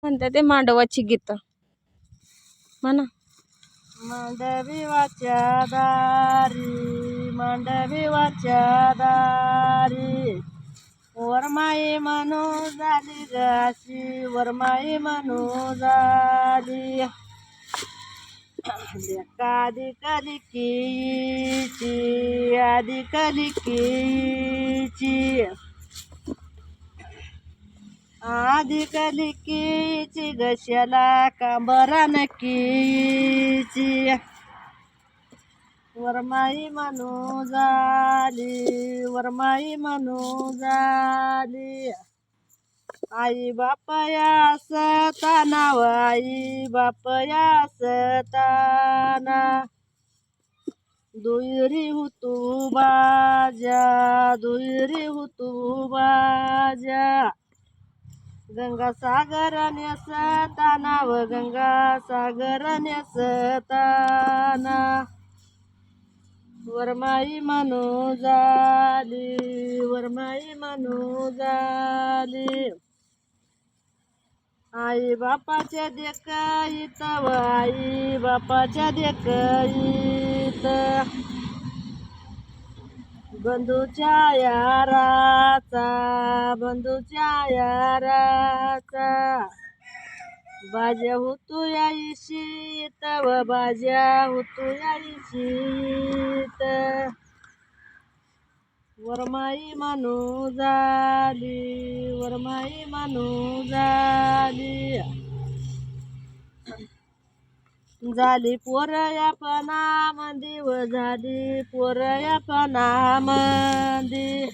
म्हणते ते मांडवाची गीत म्हणा. मांडवी वाच्या दारी, मांडवी वाच्या दारी, वरमाई म्हणू झाली गाशी, वरमाई म्हणू झाली. आधी कलिकीची, आधी कलिकीची, आधी कलिकीची गशाला कांबरा नकीची. वरमाई म्हणू झाली, वरमाई म्हणू झाली. आई बापया असताना, आई बापया असताना, दुहेरी हुतू बाजा, दुहेरी हुतू बाजा. गंगा सागर नेसताना व गंगा सागर नेसताना, वरमाई म्हणू झाली, वरमाई म्हणू झाली. आई बापाच्या देखईत व आई बापाच्या देखईत, बंधूच्या याराचा, बंधूच्या याराचा. बाजा होतो या इशीत व बाजा होतो या इशीत, वरमाई म्हणू झाली, वरमाई म्हणू झाली. झाली पोर या पणामंदी व झाली पोर या पणामंदी.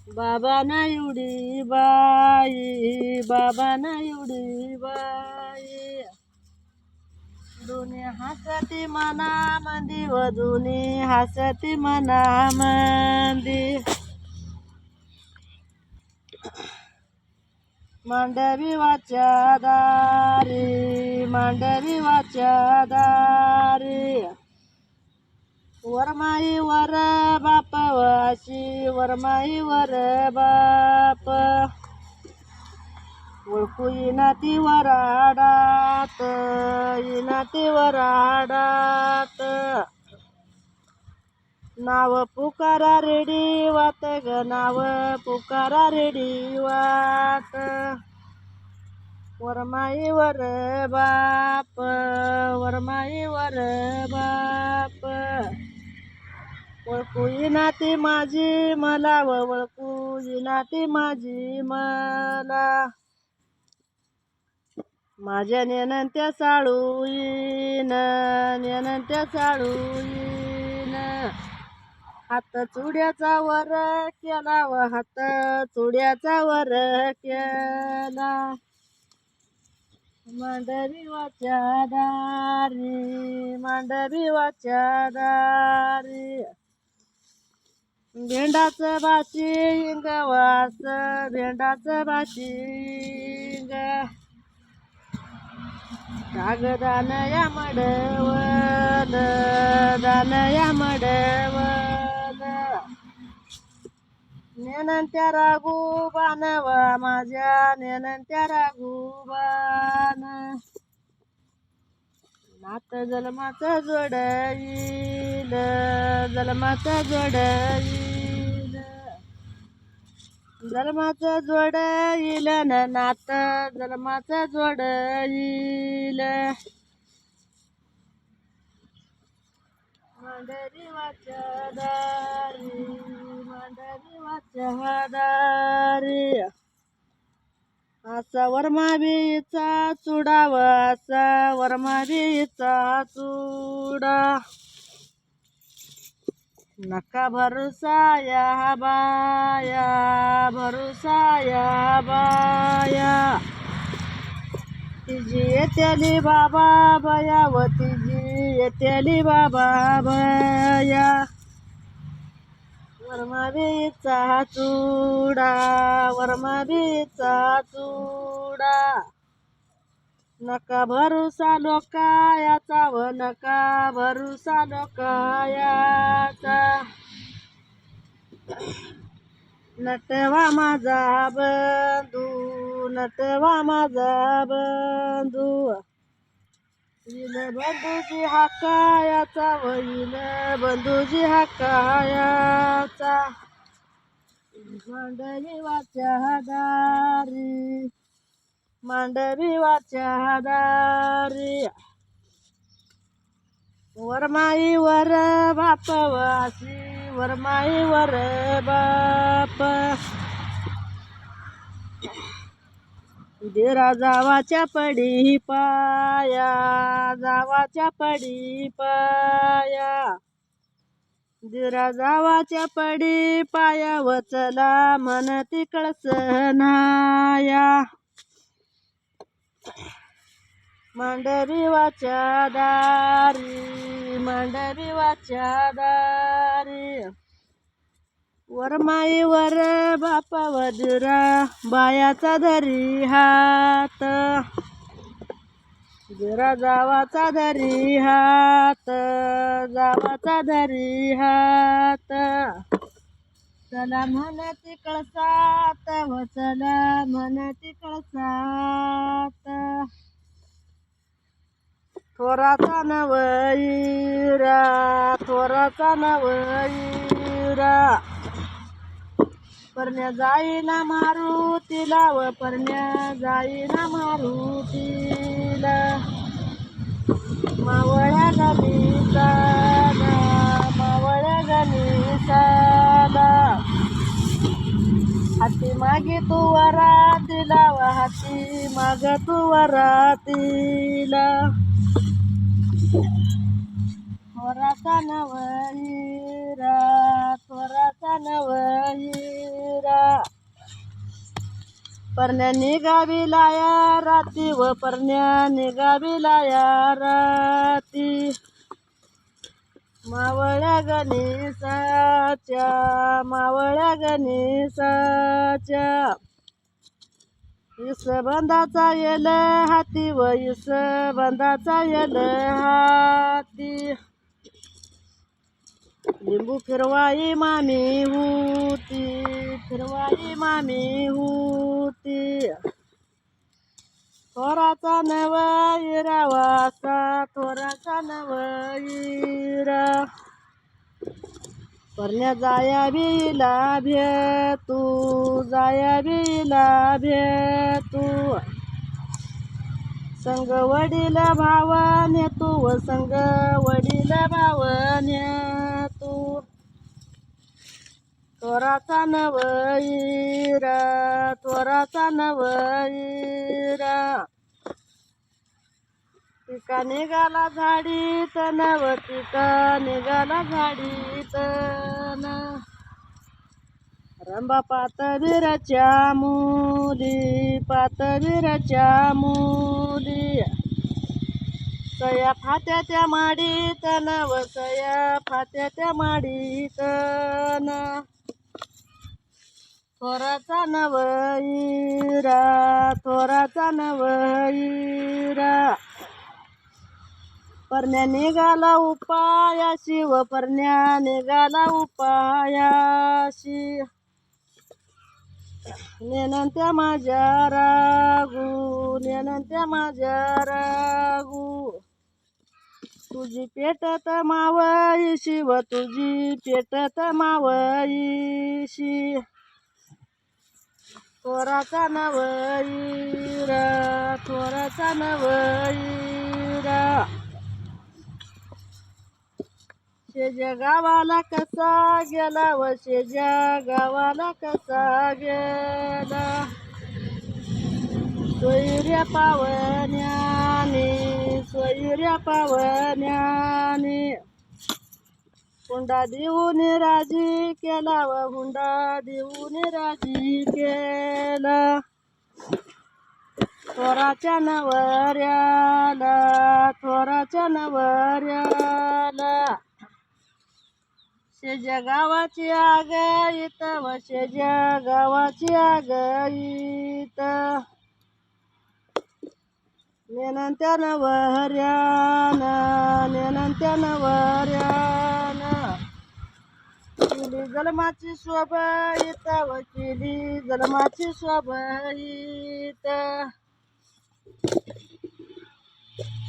बाबा ना एवढी बाई, बाबा ना एवढी बाई. दोन्ही हसती मनामंदी व दोन्ही हसती मनामंदी. मांडवी वाच्या दारी, मांडवी वाच्या दारी, वरमाई वर बाप वाशी, वरमाई वर बाप. ओळखू येईना ती वराडात, येईना ती वराडात. नाव पुकारा रेडी वात ग, नाव पुकारा रेडी वात. वरमाई वर बाप, वरमाई वर बाप. ओळखू येईना ती माझी मला व ओळखू येईना ती माझी मला. माझ्या नेनंत्या साळू येईन, नेनंत्या साळू येईन. हात चुड्याचा वर केला व हात चुड्याचा वर केला. मांडवी वाच्या दारी, मांडवी वाच्या दारी. भेंडाचं बाशिंग वास, भेंडाचं बाशिंग. कागदान या मडवल, दान या मडवल. नेनंत्या राघूबान व माझ्या नेनंत्या राघूबान. नात जन्माचं जोडईल, जन्माचं जोडईल. जन्माचं जोडईल न नात जन्माचं जोडईल. मांडवी वाच्या दारी, मांडवी वाच्या दारी. असा वरमावीचा चुडा व असा वरमावीचा चुडा. नका भरोसा या बाया, भरोसा या बाया. तिजी येत्याली बाबा बया व तिजी येत्याली बाबा बया. वरमावीचा चुडा, वरमावीचा चुडा. नका भरोसा लोकायाचा व नका भरोसा लोकायाचा. नटवा माझा बंधू, नटवा माझा बंधू येईल बंधूजी हाकायाचा होईल बंधूजी हाकायाचा मांडवी वाच्या दारी मांडवी वाच्या दारी वरमाई वर बाप वासी वरमाई वर बाप देरा जावाच्या पडी पाया जावाच्या पडी पाया देरा जावाच्या पडी पाया वचला म्हणती कळसनाया मांडवी वाच्या दारी मांडवी वाच्या दारी वरमाई वर बाप वदिरा बायाचा धरी हात जरा जावाचा धरी हात जावाचा धरी हात चला म्हणती कळसात व चला म्हणती कळसात थोराचा नवईरा थोराचा नवईरा परण्या जाईना मारुतीला व परण्या जाईना मारुतीला मावळ्या गणिसाला मावळ्या गणिसाला हाती मागे तू वरातीला व हाती माग तू वरातीला थोराचा नवईरा थोराचा नवईरा परण्या निघाविला या राती व परण्या निघाविला या राती मावळ्या गणेशाच्या मावळ्या गणेशाच्या इसबंदाचा येल हाती व इसबंदाचा येल हाती लिंबू फिरवाई मामी होती फिरवाई मामी होती थोराचा नवईरा वासा थोराचा नवईरा परण्या जाया बिला भेटू जाया बिला भेटू संग वडील भावाने तू व संग वडील भावाने तू थोराचा नवईरा थोराचा नवईरा पिका निघाला झाडीत नव पिका निघाला झाडीत रंबा पातवीराच्या मुली पातवीराच्या मुली सया फात्याच्या माडीत नव सया फात्याच्या माडीत न थोराचा नवईरा थोराचा नवईरा परण्या निघाला उपायाशी व परण्या निघाला उपायाशी नेनंत्या माझ्या रागू नेनंत्या माझ्या रागू तुझी पेटत मावईशी व तुझी पेटत मावईशी थोराचा नवईरा थोराचा नवईरा शेजा गावाला कसा गेला व शेजा गावाला कसा गेला सोयऱ्या पावण्याने सोयऱ्या पावण्याने हुंडा देऊन राजी केला व हुंडा देऊन राजी केला थोराच्या नवऱ्याला थोराच्या नवऱ्याला शेजा गावाची आगाईत व शेजा गावाची आगाईत नेनंत्या नवऱ्यानं नेनंत्या नवऱ्यानं जलमाची शोभाईत वकिली जलमाची शोभाईत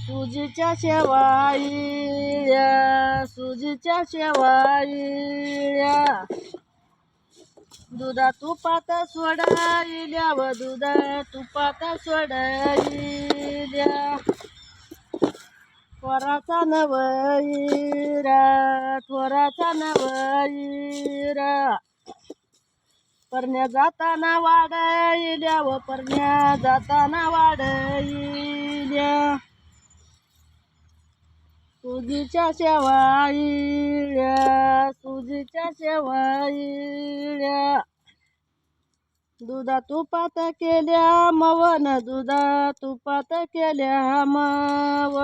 सुजीच्या शेवाळ्या सुजीच्या शेवाळ्या दुधा तुपात सोडाईल्या व दुधा तुपात सोडाईल्या थोराचा नवईरा थोराचा नवईरा परण्या जाताना वाढाईल्या व परण्या जाताना वाढाईल्या सुजीच्या शेवाळ्या सुजीच्या शेवाळ्या दुधा तुपात केल्या मवन दुधा तुपात केल्या मव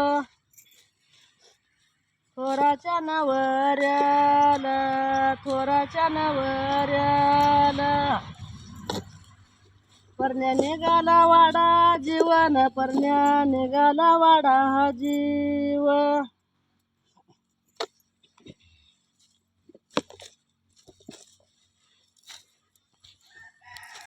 थोराच्या नवऱ्याला थोराच्या नवऱ्याला परण्या निघाला वाडा जीवन परण्या निघाला वाडा जीव